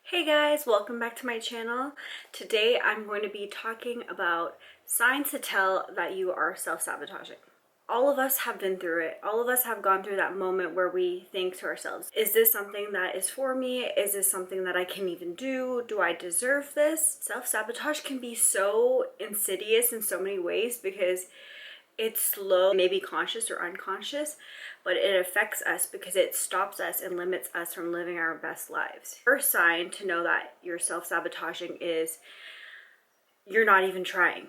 Hey guys, welcome back to my channel. Today I'm going to be talking about signs to tell that you are self-sabotaging. All of us have been through it. All of us have gone through that moment where we think to ourselves, is this something that is for me? Is this something that I can even do? Do I deserve this? Self-sabotage can be so insidious in so many ways because it's slow, maybe conscious or unconscious, but it affects us because it stops us and limits us from living our best lives. First sign to know that you're self-sabotaging is you're not even trying.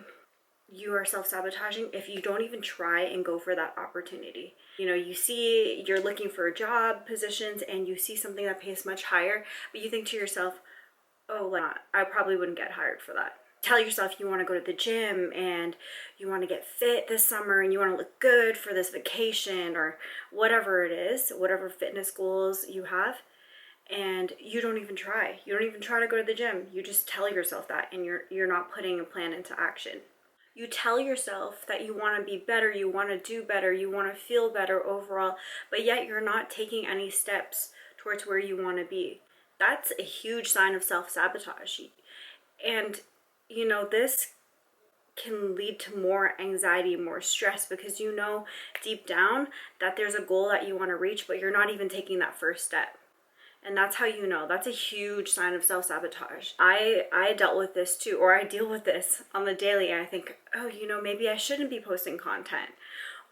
You are self-sabotaging if you don't even try and go for that opportunity. You see you're looking for job positions and you see something that pays much higher, but you think to yourself, oh, I probably wouldn't get hired for that. Tell yourself you want to go to the gym and you want to get fit this summer and you want to look good for this vacation or whatever it is, whatever fitness goals you have, and you don't even try. You don't even try to go to the gym. You just tell yourself that, and you're not putting a plan into action. You tell yourself that you want to be better, you want to do better, you want to feel better overall, but yet you're not taking any steps towards where you want to be. That's a huge sign of self-sabotage. And this can lead to more anxiety, more stress, because you know deep down that there's a goal that you want to reach, but you're not even taking that first step. And that's how you know. That's a huge sign of self-sabotage. I dealt with this too, or I deal with this on the daily. I think, oh, maybe I shouldn't be posting content.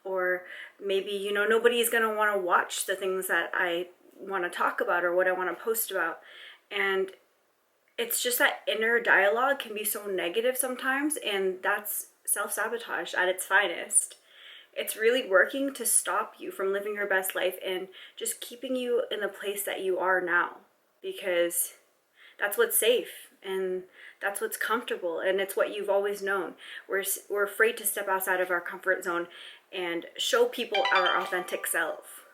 Or maybe, nobody's going to want to watch the things that I want to talk about or what I want to post about. And it's just that inner dialogue can be so negative sometimes, and that's self-sabotage at its finest. It's really working to stop you from living your best life and just keeping you in the place that you are now, because that's what's safe and that's what's comfortable and it's what you've always known. We're afraid to step outside of our comfort zone and show people our authentic self.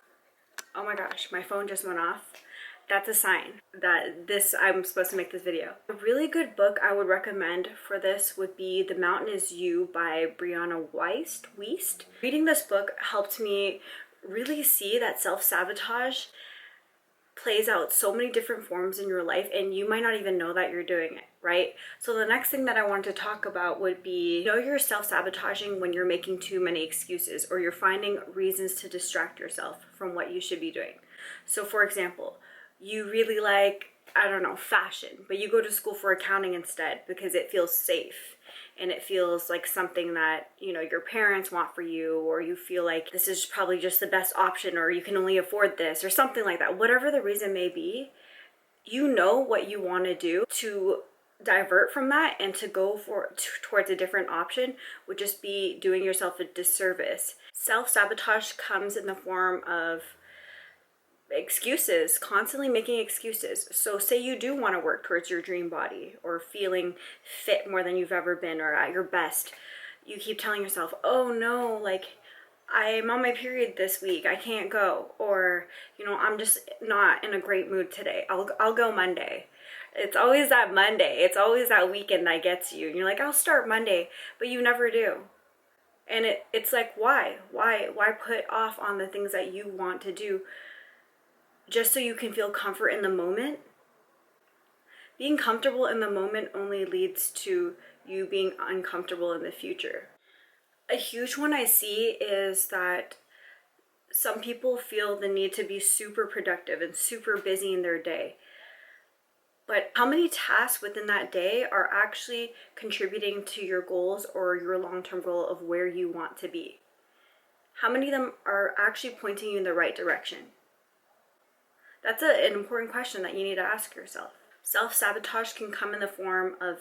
Oh my gosh, my phone just went off. That's a sign that I'm supposed to make this video. A really good book I would recommend for this would be The Mountain Is You by Brianna Wiest. Reading this book helped me really see that self-sabotage plays out so many different forms in your life, and you might not even know that you're doing it, right? So the next thing that I wanted to talk about would be, you're self-sabotaging when you're making too many excuses or you're finding reasons to distract yourself from what you should be doing. So for example, you really like, I don't know, fashion, but you go to school for accounting instead because it feels safe and it feels like something that, your parents want for you, or you feel like this is probably just the best option, or you can only afford this or something like that. Whatever the reason may be, you know what you want to do. To divert from that and to go towards a different option would just be doing yourself a disservice. Self-sabotage comes in the form of excuses, constantly making excuses. So say you do want to work towards your dream body or feeling fit more than you've ever been or at your best. You keep telling yourself, oh no, like I'm on my period this week, I can't go. Or, I'm just not in a great mood today. I'll go Monday. It's always that Monday. It's always that weekend that gets you. And you're like, I'll start Monday, but you never do. And it's like, why put off on the things that you want to do just so you can feel comfort in the moment? Being comfortable in the moment only leads to you being uncomfortable in the future. A huge one I see is that some people feel the need to be super productive and super busy in their day. But how many tasks within that day are actually contributing to your goals or your long-term goal of where you want to be? How many of them are actually pointing you in the right direction? That's an important question that you need to ask yourself. Self-sabotage can come in the form of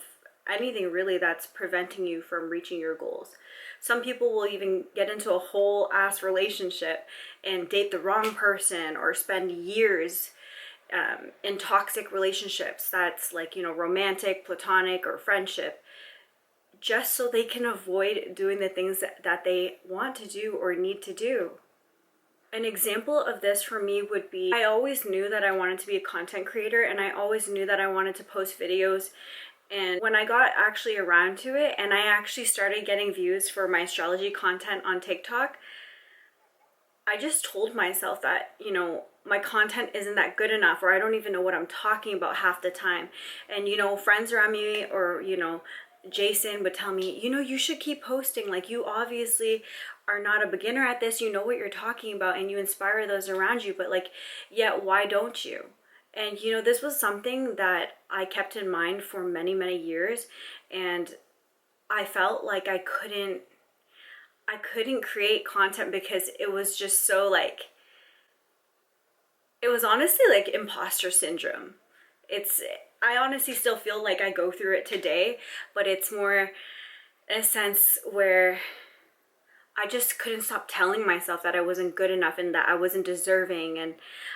anything really that's preventing you from reaching your goals. Some people will even get into a whole ass relationship and date the wrong person or spend years in toxic relationships that's like, romantic, platonic, or friendship, just so they can avoid doing the things that they want to do or need to do. An example of this for me would be, I always knew that I wanted to be a content creator, and I always knew that I wanted to post videos. And when I got actually around to it and I actually started getting views for my astrology content on TikTok, I just told myself that, my content isn't that good enough, or I don't even know what I'm talking about half the time. And, friends around me, or, Jason would tell me, you should keep posting. Like, you obviously are not a beginner at this. You know what you're talking about, and you inspire those around you. But, like, yet, why don't you? And, this was something that I kept in mind for many, many years. And I felt like I couldn't create content because it was just so like, it was honestly like imposter syndrome. It's, I honestly still feel like I go through it today, but it's more in a sense where I just couldn't stop telling myself that I wasn't good enough and that I wasn't deserving. And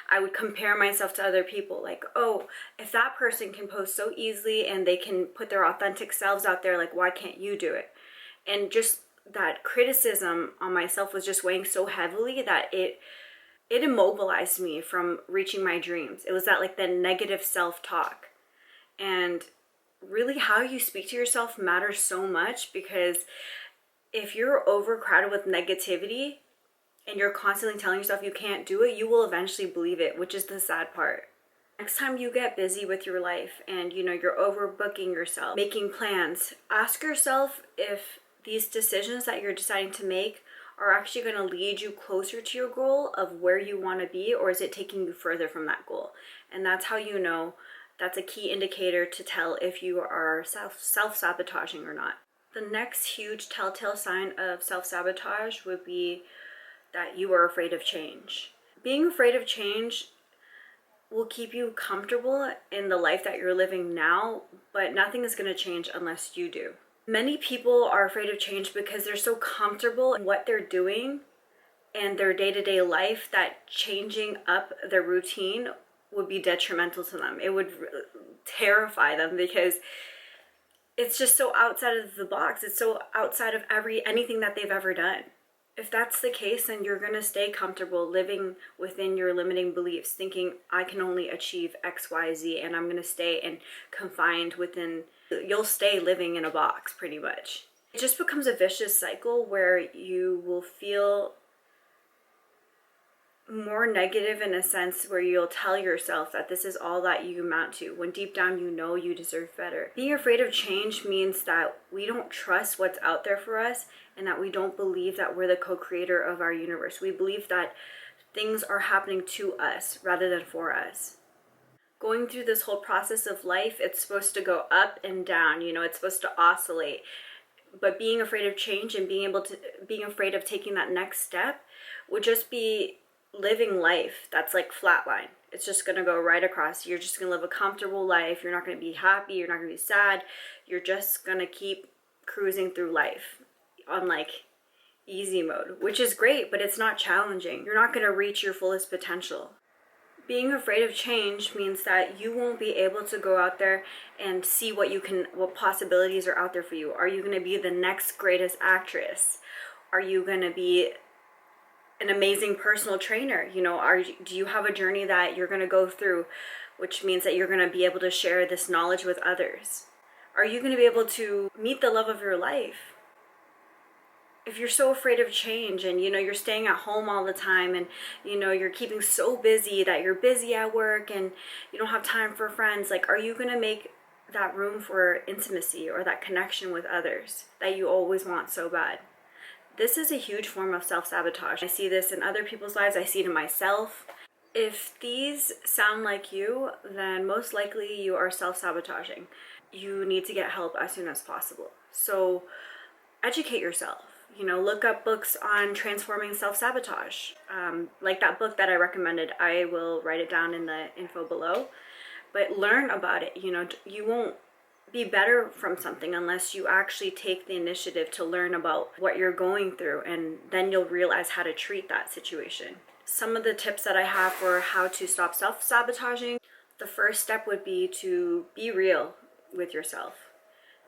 I would compare myself to other people, like, oh, if that person can post so easily and they can put their authentic selves out there, like, why can't you do it? And just that criticism on myself was just weighing so heavily that it immobilized me from reaching my dreams. It was that, like, the negative self-talk. And really, how you speak to yourself matters so much, because if you're overcrowded with negativity and you're constantly telling yourself you can't do it, you will eventually believe it, which is the sad part. Next time you get busy with your life and you're overbooking yourself, making plans, ask yourself if these decisions that you're deciding to make are actually going to lead you closer to your goal of where you want to be, or is it taking you further from that goal? And that's how that's a key indicator to tell if you are self-sabotaging or not. The next huge telltale sign of self-sabotage would be that you are afraid of change. Being afraid of change will keep you comfortable in the life that you're living now, but nothing is going to change unless you do. Many people are afraid of change because they're so comfortable in what they're doing and their day-to-day life that changing up their routine would be detrimental to them. It would terrify them because it's just so outside of the box. It's so outside of anything that they've ever done. If that's the case, then you're going to stay comfortable living within your limiting beliefs, thinking I can only achieve X, Y, Z, and I'm going to stay confined within, you'll stay living in a box pretty much. It just becomes a vicious cycle where you will feel more negative in a sense where you'll tell yourself that this is all that you amount to, when deep down you deserve better. Being afraid of change means that we don't trust what's out there for us, and that we don't believe that we're the co-creator of our universe. We believe that things are happening to us rather than for us. Going through this whole process of life, it's supposed to go up and down, it's supposed to oscillate. But being afraid of change and being afraid of taking that next step would just be living life that's like flatline. It's just going to go right across. You're just going to live a comfortable life. You're not going to be happy. You're not going to be sad. You're just going to keep cruising through life on like easy mode, which is great, but it's not challenging. You're not going to reach your fullest potential. Being afraid of change means that you won't be able to go out there and see what possibilities are out there for you. Are you going to be the next greatest actress? Are you going to be an amazing personal trainer? Do you have a journey that you're going to go through, which means that you're going to be able to share this knowledge with others? Are you going to be able to meet the love of your life? If you're so afraid of change and you're staying at home all the time and you're keeping so busy that you're busy at work and you don't have time for friends, like, are you going to make that room for intimacy or that connection with others that you always want so bad? This is a huge form of self-sabotage. I see this in other people's lives. I see it in myself. If these sound like you, then most likely you are self-sabotaging. You need to get help as soon as possible. So educate yourself. Look up books on transforming self-sabotage. Like that book that I recommended, I will write it down in the info below. But learn about it. You won't be better from something unless you actually take the initiative to learn about what you're going through, and then you'll realize how to treat that situation. Some of the tips that I have for how to stop self-sabotaging, the first step would be to be real with yourself.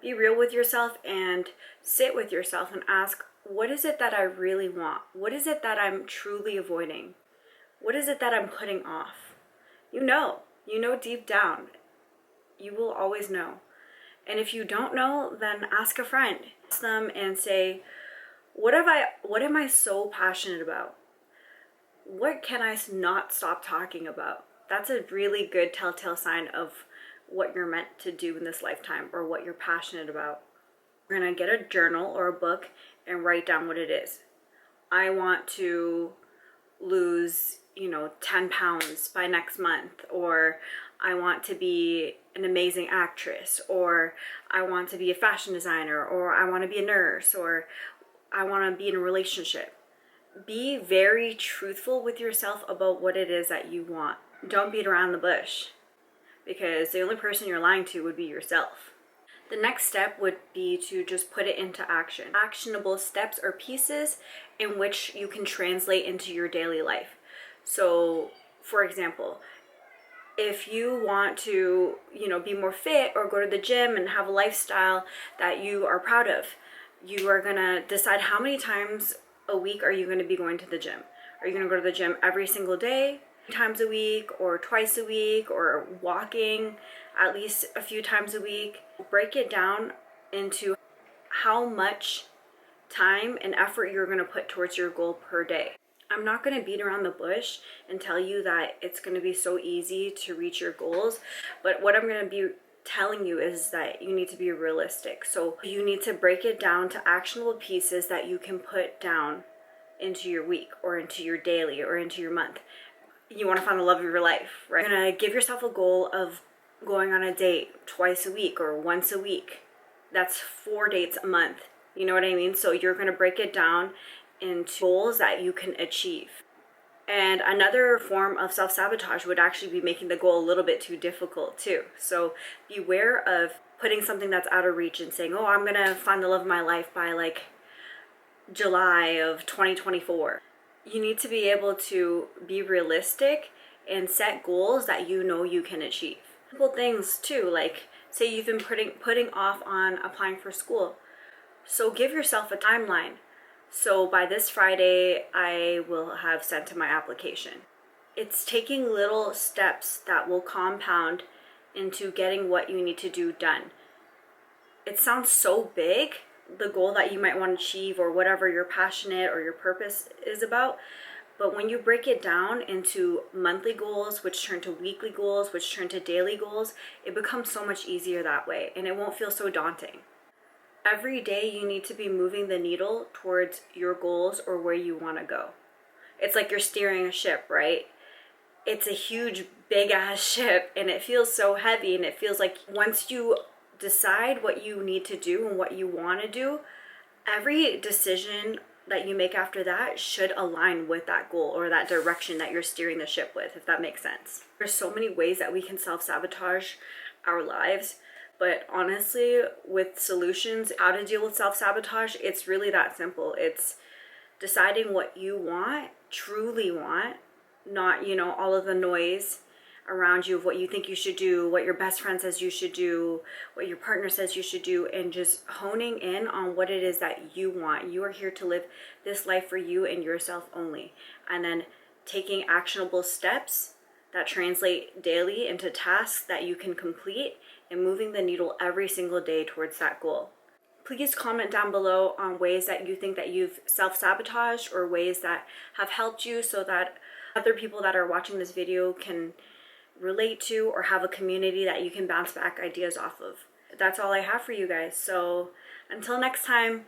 Be real with yourself and sit with yourself and ask, what is it that I really want? What is it that I'm truly avoiding? What is it that I'm putting off? You know deep down. You will always know. And if you don't know, then ask a friend. Ask them and say, what am I so passionate about? what can I not stop talking about? That's a really good telltale sign of what you're meant to do in this lifetime or what you're passionate about. You're gonna get a journal or a book and write down what it is. I want to lose, 10 pounds by next month, or I want to be an amazing actress, or I want to be a fashion designer, or I want to be a nurse, or I want to be in a relationship. Be very truthful with yourself about what it is that you want. Don't beat around the bush, because the only person you're lying to would be yourself. The next step would be to just put it into action. Actionable steps or pieces in which you can translate into your daily life. So, for example, if you want to, be more fit or go to the gym and have a lifestyle that you are proud of, you are gonna decide how many times a week are you gonna be going to the gym. Are you gonna go to the gym every single day, times a week, or twice a week, or walking at least a few times a week? Break it down into how much time and effort you're going to put towards your goal per day. I'm not going to beat around the bush and tell you that it's going to be so easy to reach your goals, but what I'm going to be telling you is that you need to be realistic. So you need to break it down to actionable pieces that you can put down into your week or into your daily or into your month. You want to find the love of your life, right? You're going to give yourself a goal of going on a date twice a week or once a week. That's 4 dates a month. You know what I mean? So you're going to break it down into goals that you can achieve. And another form of self-sabotage would actually be making the goal a little bit too difficult too. So beware of putting something that's out of reach and saying, oh, I'm going to find the love of my life by like July of 2024. You need to be able to be realistic and set goals that you know you can achieve. Simple things too, like say you've been putting off on applying for school. So give yourself a timeline. So by this Friday, I will have sent in my application. It's taking little steps that will compound into getting what you need to do done. It sounds so big, the goal that you might want to achieve or whatever your passionate or your purpose is about. But when you break it down into monthly goals, which turn to weekly goals, which turn to daily goals, it becomes so much easier that way, and it won't feel so daunting. Every day you need to be moving the needle towards your goals or where you want to go. It's like you're steering a ship, right? It's a huge, big ass ship, and it feels so heavy, and it feels like once you decide what you need to do and what you want to do, every decision that you make after that should align with that goal or that direction that you're steering the ship with, if that makes sense. There's so many ways that we can self-sabotage our lives, but honestly, with solutions, how to deal with self-sabotage, it's really that simple. It's deciding what you want, truly want, not, all of the noise around you of what you think you should do, what your best friend says you should do, what your partner says you should do, and just honing in on what it is that you want. You are here to live this life for you and yourself only. And then taking actionable steps that translate daily into tasks that you can complete and moving the needle every single day towards that goal. Please comment down below on ways that you think that you've self-sabotaged or ways that have helped you so that other people that are watching this video can relate to or have a community that you can bounce back ideas off of. That's all I have for you guys. So until next time.